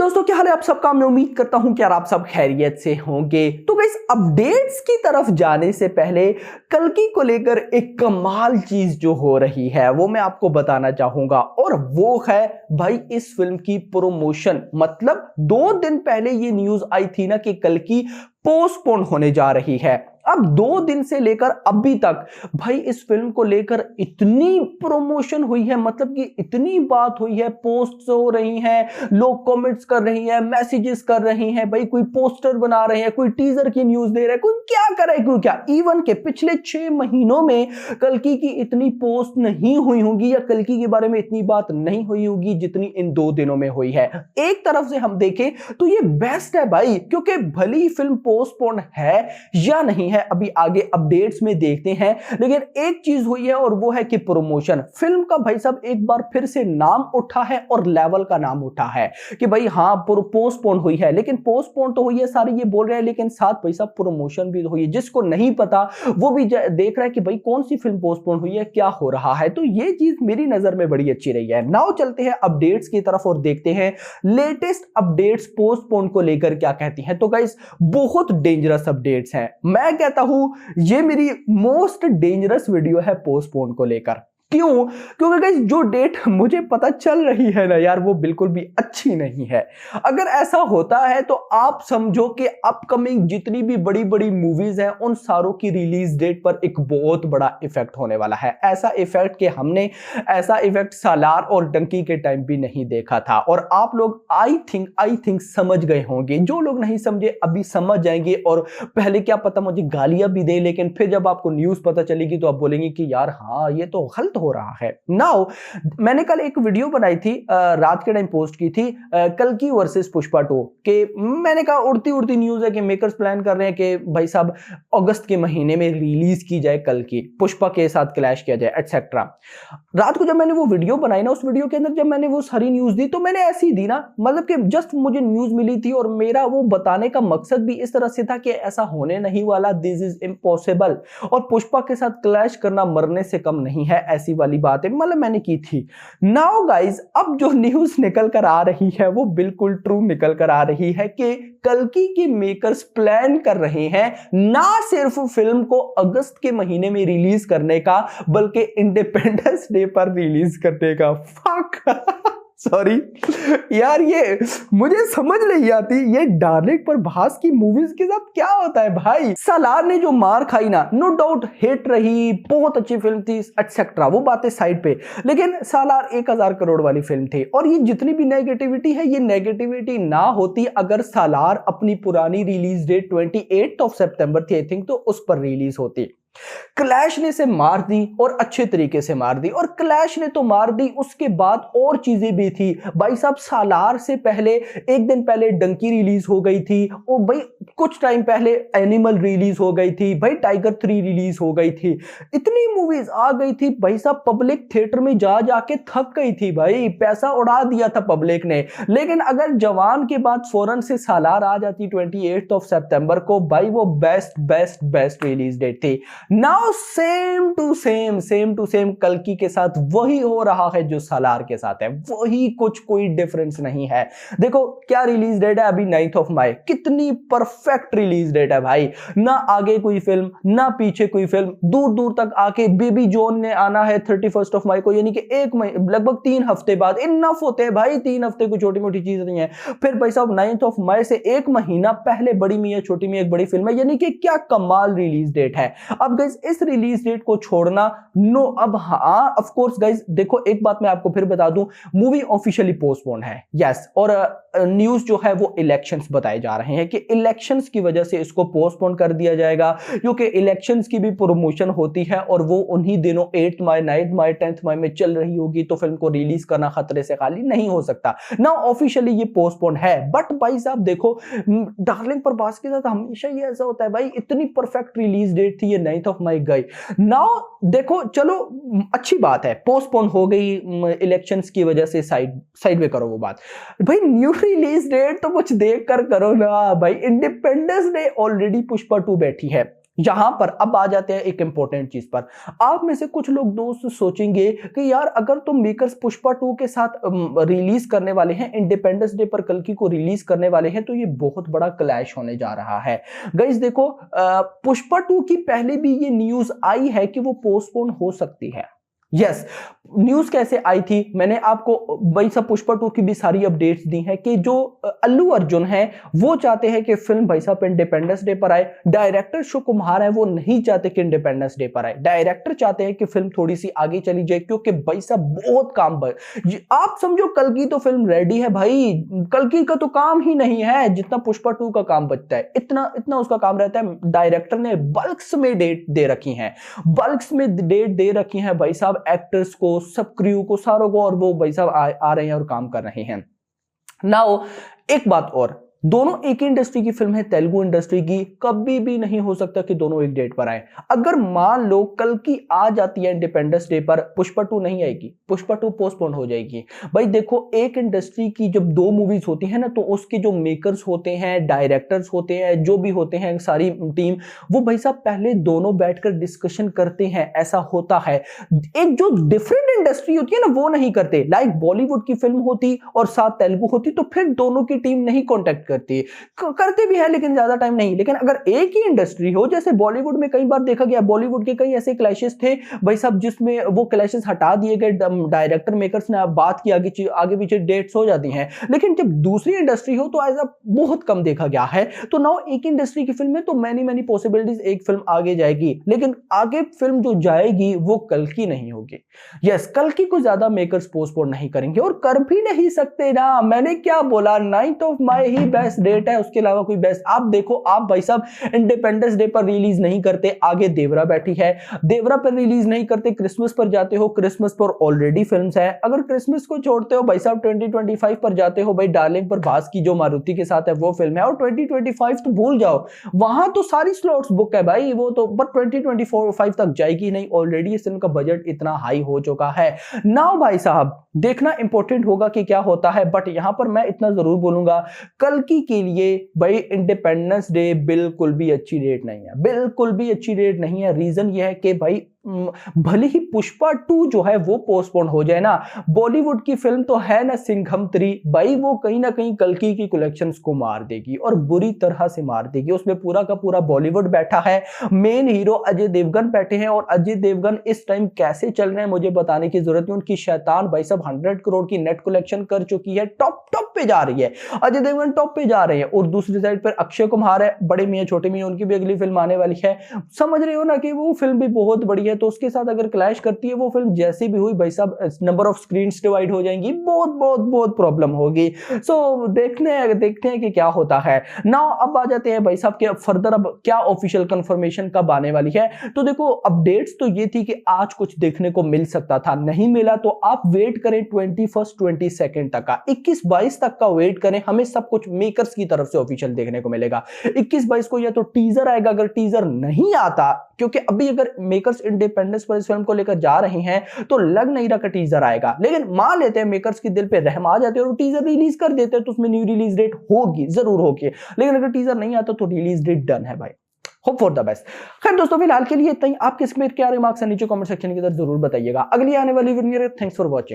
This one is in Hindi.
दोस्तों, क्या हाल है आप सबका। मैं उम्मीद करता हूं कि यार आप सब खैरियत से होंगे। तो गाइस, अपडेट्स की तरफ जाने से पहले कल्कि को लेकर एक कमाल चीज जो हो रही है वो मैं आपको बताना चाहूंगा, और वो है भाई इस फिल्म की प्रमोशन। मतलब 2 दिन पहले ये न्यूज आई थी ना कि कल्कि पोस्टपोन होने जा रही है। अब 2 दिन से लेकर अभी तक भाई इस फिल्म को लेकर इतनी प्रमोशन हुई है, मतलब कि इतनी बात हुई है, पोस्ट्स हो रही हैं, लोग कमेंट्स कर रही हैं, मैसेजेस कर रही हैं, भाई कोई पोस्टर बना रहे हैं, कोई टीजर की न्यूज दे रहा है, कोई क्या कर रहा है, कोई क्या। इवन के पिछले 6 महीनों में कल्कि की इतनी पोस्ट नहीं हुई होगी या कल्कि के बारे में इतनी बात नहीं हुई होगी जितनी इन 2 दिनों में हुई है। एक तरफ से हम देखें तो ये बेस्ट है भाई, क्योंकि भली ही फिल्म पोस्टपोन है या नहीं है अभी आगे अपडेट्स में देखते हैं, लेकिन एक चीज हुई है और वो है कि प्रमोशन। फिल्म का भाई साहब एक बार फिर से नाम उठा है और लेवल का नाम उठा है कि भाई हाँ पोस्टपोन हुई है, लेकिन पोस्टपोन तो हुई है, सारे ये बोल रहे हैं, लेकिन साथ भाई साहब प्रमोशन भी हुई है। जिसको नहीं पता वो भी देख रहा है कि भाई कौन सी फिल्म पोस्टपोन हुई है, क्या हो रहा है। तो ये चीज मेरी नजर में बड़ी अच्छी रही है। नाउ चलते हैं अपडेट्स की तरफ और देखते हैं लेटेस्ट अपडेट्स पोस्टपोन को लेकर क्या कहती हैं। तो गाइस, बहुत डेंजरस अपडेट्स हैं। मैं कहता हूं ये मेरी मोस्ट डेंजरस वीडियो है पोस्टपोन को लेकर। क्यों? क्योंकि गाइस जो डेट मुझे पता चल रही है ना यार, वो बिल्कुल भी अच्छी नहीं है। अगर ऐसा होता है तो आप समझो कि अपकमिंग जितनी भी बड़ी बड़ी मूवीज हैं उन सारों की रिलीज डेट पर एक बहुत बड़ा इफेक्ट होने वाला है। ऐसा इफेक्ट कि हमने ऐसा इफेक्ट सालार और डंकी के टाइम भी नहीं देखा था। और आप लोग आई थिंक समझ गए होंगे। जो लोग नहीं समझे अभी समझ जाएंगे, और पहले क्या पता मुझे गालियां भी दे, लेकिन फिर जब आपको न्यूज पता चलेगी तो आप बोलेंगे कि यार हाँ ये तो गलत हो रहा है। नाउ मैंने कल एक वीडियो बनाई थी, रात के टाइम पोस्ट की थी, कल्कि वर्सेस पुष्पा 2 के। मैंने कहा उड़ती उड़ती न्यूज है कि मेकर्स प्लान कर रहे हैं कि भाई साहब अगस्त के महीने में रिलीज की जाए कल्कि, पुष्पा के साथ क्लैश किया जाए एटसेट्रा। रात को जब मैंने वो वीडियो बनाई ना, उस वीडियो के अंदर जब मैंने वो सारी न्यूज दी तो मैंने ऐसी दी ना, मतलब कि जस्ट मुझे न्यूज मिली थी और मेरा वो बताने का मकसद भी इस तरह से था कि ऐसा होने नहीं वाला, दिस इज इम्पॉसिबल, और पुष्पा के साथ क्लैश करना मरने से कम नहीं है, ऐसी वाली बात है, मतलब मैंने की थी। नाउ गाइस, अब जो न्यूज निकल कर आ रही है वो बिल्कुल ट्रू निकल कर आ रही है कि कल्कि के मेकर्स प्लान कर रहे हैं ना सिर्फ फिल्म को अगस्त के महीने में रिलीज करने का, बल्कि इंडिपेंडेंस डे पर रिलीज करने का। फक सॉरी यार, ये मुझे समझ नहीं आती ये डार्लिंग प्रभास की मूवीज के साथ क्या होता है भाई। सालार ने जो मार खाई ना, नो डाउट हिट रही, बहुत अच्छी फिल्म थी एटसेट्रा, वो बातें साइड पे, लेकिन सालार 1000 करोड़ वाली फिल्म थी। और ये जितनी भी नेगेटिविटी है, ये नेगेटिविटी ना होती अगर सालार अपनी पुरानी रिलीज डेट 28 सितंबर थी आई थिंक, तो उस पर रिलीज होती। क्लैश ने से मार दी और अच्छे तरीके से मार दी, और क्लैश ने तो मार दी, उसके बाद और चीजें भी थी भाई साहब। सालार से पहले एक दिन पहले डंकी रिलीज हो गई थी, और भाई कुछ टाइम पहले एनिमल रिलीज हो गई थी, भाई टाइगर 3 रिलीज हो गई थी, इतनी मूवीज आ गई थी भाई साहब। पब्लिक थिएटर में जा जाके थक गई थी भाई, पैसा उड़ा दिया था पब्लिक ने। लेकिन अगर जवान के बाद फौरन से सालार आ जाती 28 सितंबर को, भाई वो best best best release date थी। नाउ सेम टू सेम कल्कि के साथ वही हो रहा है जो सालार के साथ है, वही कुछ, कोई डिफरेंस नहीं है। देखो क्या रिलीज डेट है अभी, 9 मई, कितनी परफेक्ट रिलीज डेट है भाई। ना आगे कोई फिल्म ना पीछे कोई फिल्म, दूर दूर तक आके बेबी जॉन ने आना है 31 मई को, यानी कि लगभग 3 हफ्ते बाद। इनफ होते हैं भाई, 3 हफ्ते कोई छोटी मोटी चीज नहीं है। फिर भाई साहब 9 मई से 1 महीना पहले बड़ी मियां छोटी मियां एक बड़ी फिल्म है, यानी कि क्या कमाल रिलीज डेट है। अब गाइस इस रिलीज डेट को छोड़ना नो। अब हाँ ऑफ कोर्स गाइस, देखो एक बात मैं आपको फिर बता दूं, मूवी ऑफिशियली पोस्टपोन है, यस। और न्यूज जो है वो इलेक्शंस बताए जा रहे हैं कि इलेक्शंस की वजह से इसको पोस्टपोन कर दिया जाएगा, क्योंकि इलेक्शंस की भी प्रमोशन होती है और वो उन्हीं दिनों 8 मई 9 मई 10 मई में चल रही होगी, तो फिल्म को रिलीज करना खतरे से खाली नहीं हो सकता ना। ऑफिशियली ये पोस्टपोन है, बट भाई साहब देखो डार्लिंग प्रभास के साथ हमेशा ये ऐसा होता है भाई, इतनी परफेक्ट रिलीज डेट थी ये 9 मई गई। नाउ देखो चलो अच्छी बात है, पोस्टपोन हो गई इलेक्शंस की वजह से, साइड में करो वो बात भाई। न्यू रिलीज डेट तो कुछ देख कर करो ना भाई। इंडिपेंडेंस डे ऑलरेडी पुष्पा 2 बैठी है, यहां पर अब आ जाते हैं एक इंपॉर्टेंट चीज पर। आप में से कुछ लोग दोस्त सोचेंगे कि यार अगर तो मेकर्स पुष्पा 2 के साथ रिलीज करने वाले हैं, इंडिपेंडेंस डे पर कल्कि को रिलीज करने वाले हैं, तो ये बहुत बड़ा क्लैश होने जा रहा है। गाइस देखो, पुष्पा 2 की पहले भी ये न्यूज आई है कि वो पोस्टपोन हो सकती है। यस, न्यूज कैसे आई थी, मैंने आपको भाई साहब पुष्पा 2 की भी सारी अपडेट्स दी हैं कि जो अल्लू अर्जुन है वो चाहते हैं कि फिल्म भाई साहब इंडिपेंडेंस डे पर आए। डायरेक्टर शिव कुमार है वो नहीं चाहते कि इंडिपेंडेंस डे पर आए, डायरेक्टर चाहते हैं कि फिल्म थोड़ी सी आगे चली जाए, क्योंकि भाई साहब बहुत काम आप समझो कल्कि तो फिल्म रेडी है भाई, कल्कि का तो काम ही नहीं है जितना पुष्पा 2 का काम बचता है, इतना इतना उसका काम रहता है। डायरेक्टर ने बल्क्स में डेट दे रखी है, बल्क्स में डेट दे रखी है भाई साहब, एक्टर्स को, सब क्रू को, सारों को, और वो भाई साहब आ रहे हैं और काम कर रहे हैं। नाउ एक बात और, दोनों एक ही इंडस्ट्री की फिल्म है, तेलुगु इंडस्ट्री की, कभी भी नहीं हो सकता कि दोनों एक डेट पर आए। अगर मान लो कल की आ जाती है इंडिपेंडेंस डे पर, पुष्पा 2 नहीं आएगी, पुष्पा 2 पोस्टपोन हो जाएगी। भाई देखो, एक इंडस्ट्री की जब दो मूवीज होती है ना, तो उसके जो मेकर्स होते हैं, डायरेक्टर्स होते हैं, जो भी होते हैं सारी टीम, वो भाई साहब पहले दोनों बैठकर डिस्कशन करते हैं, ऐसा होता है। एक जो डिफरेंट इंडस्ट्री होती है ना, वो नहीं करते। लाइक बॉलीवुड की फिल्म होती और साथ तेलुगु होती, तो फिर दोनों की टीम नहीं कॉन्टेक्ट करते भी है, लेकिन ज्यादा टाइम नहीं। लेकिन अगर एक ही इंडस्ट्री हो, जैसे बॉलीवुड में कई बार देखा गया, बॉलीवुड के कई ऐसे क्लैशेस थे भाई साहब जिसमें वो क्लैशेस हटा दिए गए, डायरेक्टर मेकर्स ने बात की, आगे पीछे डेट्स हो जाती हैं। लेकिन जब दूसरी इंडस्ट्री हो तो ऐसा बहुत कम देखा गया है। तो नाउ एक इंडस्ट्री की फिल्म में तो मैनी पॉसिबिलिटीज, एक फिल्म आगे जाएगी, लेकिन आगे फिल्म जो जाएगी वो कल्कि नहीं होगी। यस, कल्कि को ज्यादा मेकर्स पोस्टपोन नहीं करेंगे, और कर भी नहीं सकते ना। मैंने क्या बोला, 9th of May ही बेस्ट डेट है, उसके अलावा कोई बेस्ट। आप देखो, आप भाई साहब इंडिपेंडेंस डे पर रिलीज नहीं करते, आगे देवरा बैठी है, देवरा पर रिलीज नहीं करते, क्रिसमस पर जाते हो, क्रिसमस पर ऑलरेडी फिल्म्स है। अगर क्रिसमस को छोड़ते हो भाई साहब 2025 पर जाते हो, भाई डार्लिंग पर भास की जो मारुति के साथ है वो फिल्म है, और 2025 तो भूल जाओ, वहां तो सारी स्लॉट्स बुक है भाई, वो तो बट 2024-5 तक जाएगी नहीं, ऑलरेडी इस फिल्म का बजट इतना हाई हो चुका है। नाउ भाई साहब देखना इंपॉर्टेंट होगा कि क्या होता है, बट यहां पर मैं इतना जरूर बोलूंगा, कल्कि के लिए भाई इंडिपेंडेंस डे बिल्कुल भी अच्छी डेट नहीं है, बिल्कुल भी अच्छी डेट नहीं है। रीजन यह है कि भाई भले ही पुष्पा 2 जो है वो पोस्टपोन हो जाए ना, बॉलीवुड की फिल्म तो है ना सिंघम 3, भाई वो कहीं ना कहीं कल्कि की कलेक्शंस को मार देगी, और बुरी तरह से मार देगी। उसमें पूरा का पूरा बॉलीवुड बैठा है, मेन हीरो अजय देवगन बैठे हैं, और अजय देवगन इस टाइम कैसे चल रहे हैं मुझे बताने की जरूरत नहीं। उनकी शैतान भाई साहब 100 करोड़ की नेट कलेक्शन कर चुकी है, टॉप पे जा रही है, अजय देवगन टॉप पे जा रहे हैं। और दूसरी साइड पर अक्षय कुमार है, बड़े मियां छोटे मियां, उनकी भी अगली फिल्म आने वाली है, समझ रहे हो ना कि वो फिल्म भी बहुत बड़ी है। तो उसके साथ अगर क्लैश करती है वो फिल्म, जैसी भी हुई भाई साहब, नंबर ऑफ स्क्रीन्स डिवाइड हो जाएंगी, बहुत प्रॉब्लम होगी। सो देखते हैं कि क्या होता है। नाउ अब आ जाते हैं भाई साहब के फर्दर, अब क्या ऑफिशियल कंफर्मेशन कब आने वाली है। तो देखो, अपडेट्स तो ये थी कि आज कुछ देखने को मिल सकता था, नहीं मिला तो आप वेट करें 21 22 तक का, 21-22 तक का वेट करें, हमें सब कुछ मेकर्स की तरफ से ऑफिशियल देखने को मिलेगा। 21-22 को या तो टीजर आएगा, अगर टीजर नहीं आता, क्योंकि अभी अगर मेकर्स इंडिपेंडेंस पर इस फिल्म को लेकर जा रहे हैं तो लग नहीं रहा कि टीजर आएगा, लेकिन मान लेते हैं मेकर्स के दिल पे रहम आ जाते हैं और टीजर रिलीज कर देते हैं, तो उसमें न्यू रिलीज डेट होगी, जरूर होगी। लेकिन अगर टीजर नहीं आता तो रिलीज डेट डन है भाई, होप फॉर द बेस्ट। खैर दोस्तों, फिलहाल के लिए इतना ही। आपके इसमें क्या रिमार्क्स है नीचे कमेंट सेक्शन के अंदर जरूर बताइएगा। अगली आने वाली वीडियो, थैंक्स फॉर वॉचिंग।